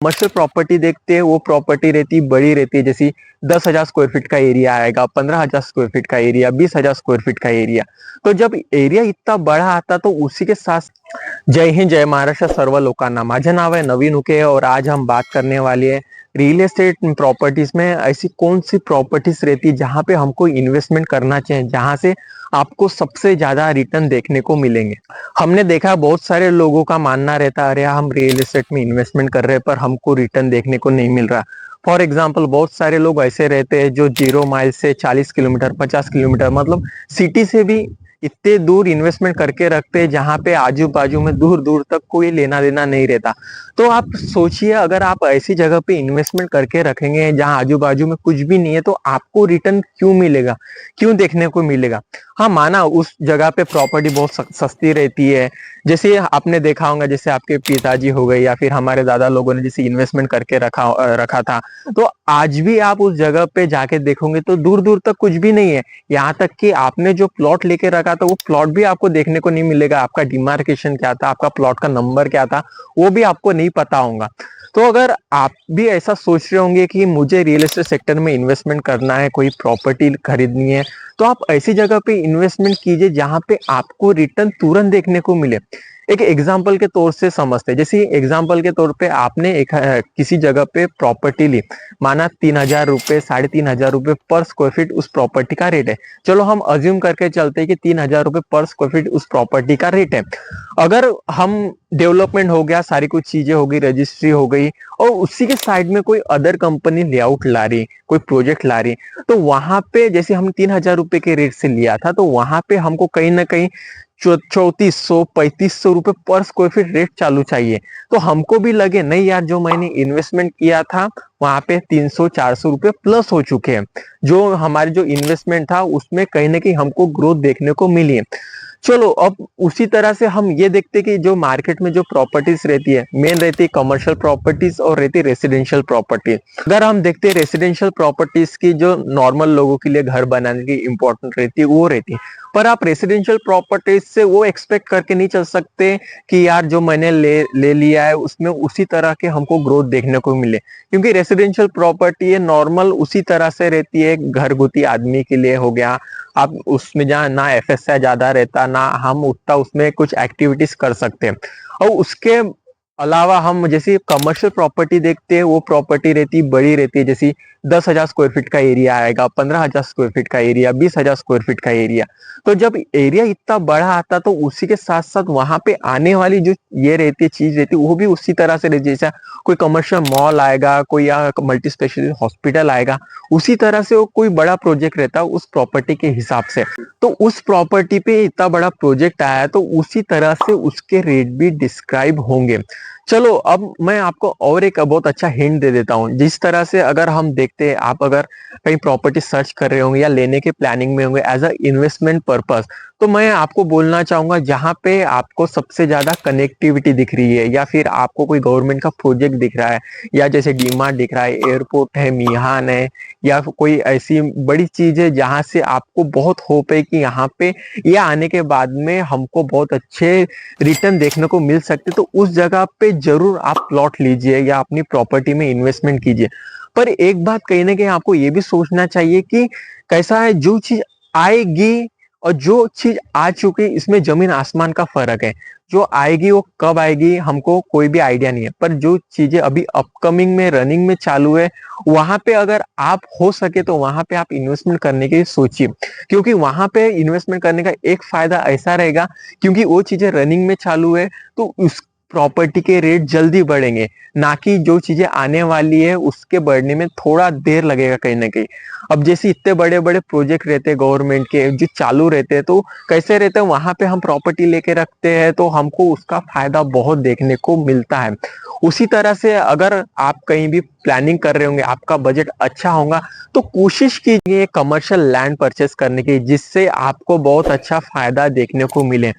Commercial property देखते हैं वो प्रॉपर्टी रहती बड़ी रहती है, जैसे 10,000 स्क्वायर फीट का एरिया आएगा, 15,000 स्क्वायर फीट का एरिया, 20,000 स्क्वायर फीट का एरिया। तो जब एरिया इतना बड़ा आता तो उसी के साथ जय हिंद जय महाराष्ट्र सर्व लोकांना। माझे नाव है नवीन उके और आज हम बात करने वाले हैं रियल एस्टेट प्रॉपर्टीज में ऐसी कौन सी प्रॉपर्टीज रहती है जहां पे हमको इन्वेस्टमेंट करना चाहिए, जहां से आपको सबसे ज्यादा रिटर्न देखने को मिलेंगे। हमने देखा बहुत सारे लोगों का मानना रहता है अरे हम रियल एस्टेट में इन्वेस्टमेंट कर रहे हैं पर हमको रिटर्न देखने को नहीं मिल रहा। फॉर एग्जाम्पल बहुत सारे लोग ऐसे रहते हैं जो 0 माइल से 40 किलोमीटर 50 किलोमीटर मतलब सिटी से भी इतने दूर इन्वेस्टमेंट करके रखते हैं जहां पे आजू बाजू में दूर दूर तक कोई लेना देना नहीं रहता। तो आप सोचिए अगर आप ऐसी जगह पे इन्वेस्टमेंट करके रखेंगे जहां आजू बाजू में कुछ भी नहीं है तो आपको रिटर्न क्यों मिलेगा, क्यों देखने को मिलेगा। हाँ माना उस जगह पे प्रॉपर्टी बहुत सस्ती रहती है, जैसे आपने देखा होगा जैसे आपके पिताजी हो गए या फिर हमारे दादा लोगों ने जैसे इन्वेस्टमेंट करके रखा था। तो आज भी आप उस जगह पे जाके देखोगे तो दूर दूर तक कुछ भी नहीं है। यहाँ तक कि आपने जो प्लॉट लेके रखा था वो प्लॉट भी आपको देखने को नहीं मिलेगा, आपका डिमार्केशन क्या था, आपका प्लॉट का नंबर क्या था वो भी आपको नहीं पता होगा। तो अगर आप भी ऐसा सोच रहे होंगे कि मुझे रियल एस्टेट सेक्टर में इन्वेस्टमेंट करना है, कोई प्रॉपर्टी खरीदनी है, तो आप ऐसी जगह पे इन्वेस्टमेंट कीजिए जहां पे आपको रिटर्न तुरंत देखने को मिले। एक एग्जांपल के तौर से समझते हैं, जैसे एग्जांपल के तौर पे आपने एक किसी जगह पे प्रॉपर्टी ली, माना 3,000 रुपए 3,500 रुपए पर स्क्वायर फीट उस प्रॉपर्टी का रेट है। चलो हम अज्यूम करके चलते हैं कि 3,000 रुपए पर स्क्वायर फीट उस प्रॉपर्टी का रेट है। अगर हम डेवलपमेंट हो गया, सारी कुछ चीजें हो गई, रजिस्ट्री हो गई और उसी के साइड में कोई अदर कंपनी लेआउट ला रही, कोई प्रोजेक्ट ला रही, तो वहां पे जैसे हम 3,000 रुपए के रेट से लिया था तो वहां पे हमको कहीं ना कहीं 3,400 3500 रुपए पर स्क्वायर फीट रेट चालू चाहिए। तो हमको भी लगे नहीं यार जो मैंने इन्वेस्टमेंट किया था वहां पे 300 400 रुपए प्लस हो चुके हैं, जो हमारे जो इन्वेस्टमेंट था उसमें कहीं ना कहीं हमको ग्रोथ देखने को मिली है। चलो अब उसी तरह से हम ये देखते कि जो मार्केट में जो प्रॉपर्टीज रहती है मेन रहती है कमर्शियल प्रॉपर्टीज और रहती है रेसिडेंशियल प्रॉपर्टी। अगर हम देखते हैं रेसिडेंशियल प्रॉपर्टीज की जो नॉर्मल लोगों के लिए घर बनाने की इंपॉर्टेंट रहती है वो रहती है, पर आप रेसिडेंशियल प्रॉपर्टीज से वो एक्सपेक्ट करके नहीं चल सकते कि यार जो मैंने ले लिया है उसमें उसी तरह के हमको ग्रोथ देखने को मिले, क्योंकि रेसिडेंशियल प्रॉपर्टी है नॉर्मल उसी तरह से रहती है, घरगुती आदमी के लिए हो गया। आप उसमें जहाँ ना एफएसआई ज्यादा रहता ना हम उतना उसमें कुछ एक्टिविटीज कर सकते हैं। और उसके अलावा हम जैसे कमर्शियल प्रॉपर्टी देखते हैं वो प्रॉपर्टी रहती बड़ी रहती है, जैसे 10,000 स्क्वायर फीट का एरिया आएगा, 15,000 स्क्वायर फीट का एरिया, 20,000 स्क्वायर फीट का एरिया। तो जब एरिया इतना बड़ा आता तो उसी के साथ साथ वहां पे आने वाली जो ये रहती है चीज रहती है वो भी उसी तरह से रहती है, जैसा कोई कमर्शियल मॉल आएगा, कोई या मल्टी स्पेशलिस्ट हॉस्पिटल आएगा, उसी तरह से वो कोई बड़ा प्रोजेक्ट रहता है उस प्रॉपर्टी के हिसाब से। तो उस प्रॉपर्टी पे इतना बड़ा प्रोजेक्ट आया तो उसी तरह से उसके रेट भी डिस्क्राइब होंगे। चलो अब मैं आपको और एक बहुत अच्छा हिंट दे देता हूँ, जिस तरह से अगर हम देखते हैं आप अगर कहीं प्रॉपर्टी सर्च कर रहे होंगे या लेने के प्लानिंग में होंगे एज अ इन्वेस्टमेंट पर्पस, तो मैं आपको बोलना चाहूंगा जहां पे आपको सबसे ज्यादा कनेक्टिविटी दिख रही है या फिर आपको कोई गवर्नमेंट का प्रोजेक्ट दिख रहा है या जैसे डीमार्ट दिख रहा है, एयरपोर्ट है, मिहान है, या कोई ऐसी बड़ी चीज है जहां से आपको बहुत होप है कि यहाँ पे ये आने के बाद में हमको बहुत अच्छे रिटर्न देखने को मिल सकते, तो उस जगह पे जरूर आप प्लॉट लीजिए या अपनी प्रॉपर्टी में इन्वेस्टमेंट कीजिए। पर एक बात कहीं ना कहीं आपको ये भी सोचना चाहिए कि कैसा है, जो चीज आएगी और जो चीज आ चुकी इसमें जमीन आसमान का फर्क है। जो आएगी वो कब आएगी हमको कोई भी आइडिया नहीं है, पर जो चीजें अभी अपकमिंग में रनिंग में चालू है वहां पे अगर आप हो सके तो वहां पे आप इन्वेस्टमेंट करने की सोचिए, क्योंकि वहां पे इन्वेस्टमेंट करने का एक फायदा ऐसा रहेगा क्योंकि वो चीजें रनिंग में चालू है तो उस प्रॉपर्टी के रेट जल्दी बढ़ेंगे, ना कि जो चीजें आने वाली है उसके बढ़ने में थोड़ा देर लगेगा कहीं ना कहीं। अब जैसे इतने बड़े बड़े प्रोजेक्ट रहते हैं गवर्नमेंट के जो चालू रहते हैं तो कैसे रहते हैं वहां पे हम प्रॉपर्टी लेके रखते हैं तो हमको उसका फायदा बहुत देखने को मिलता है। उसी तरह से अगर आप कहीं भी प्लानिंग कर रहे होंगे, आपका बजट अच्छा होगा, तो कोशिश कीजिए कमर्शियल लैंड परचेस करने की जिससे आपको बहुत अच्छा फायदा देखने को मिले।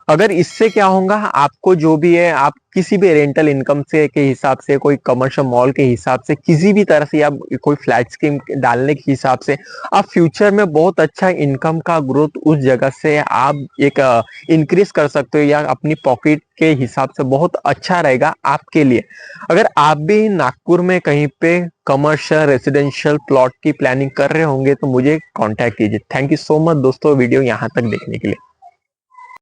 अगर इससे क्या होगा, आपको जो भी है, आप किसी भी रेंटल इनकम से के हिसाब से, कोई कमर्शियल मॉल के हिसाब से, किसी भी तरह से, या कोई फ्लैट स्कीम डालने के हिसाब से, आप फ्यूचर में बहुत अच्छा इनकम का ग्रोथ उस जगह से आप एक इंक्रीज कर सकते हो, या अपनी पॉकेट के हिसाब से बहुत अच्छा रहेगा आपके लिए। अगर आप भी नागपुर में कहीं पे कमर्शियल रेसिडेंशियल प्लॉट की प्लानिंग कर रहे होंगे तो मुझे कांटेक्ट कीजिए। थैंक यू सो मच दोस्तों वीडियो यहाँ तक देखने के लिए।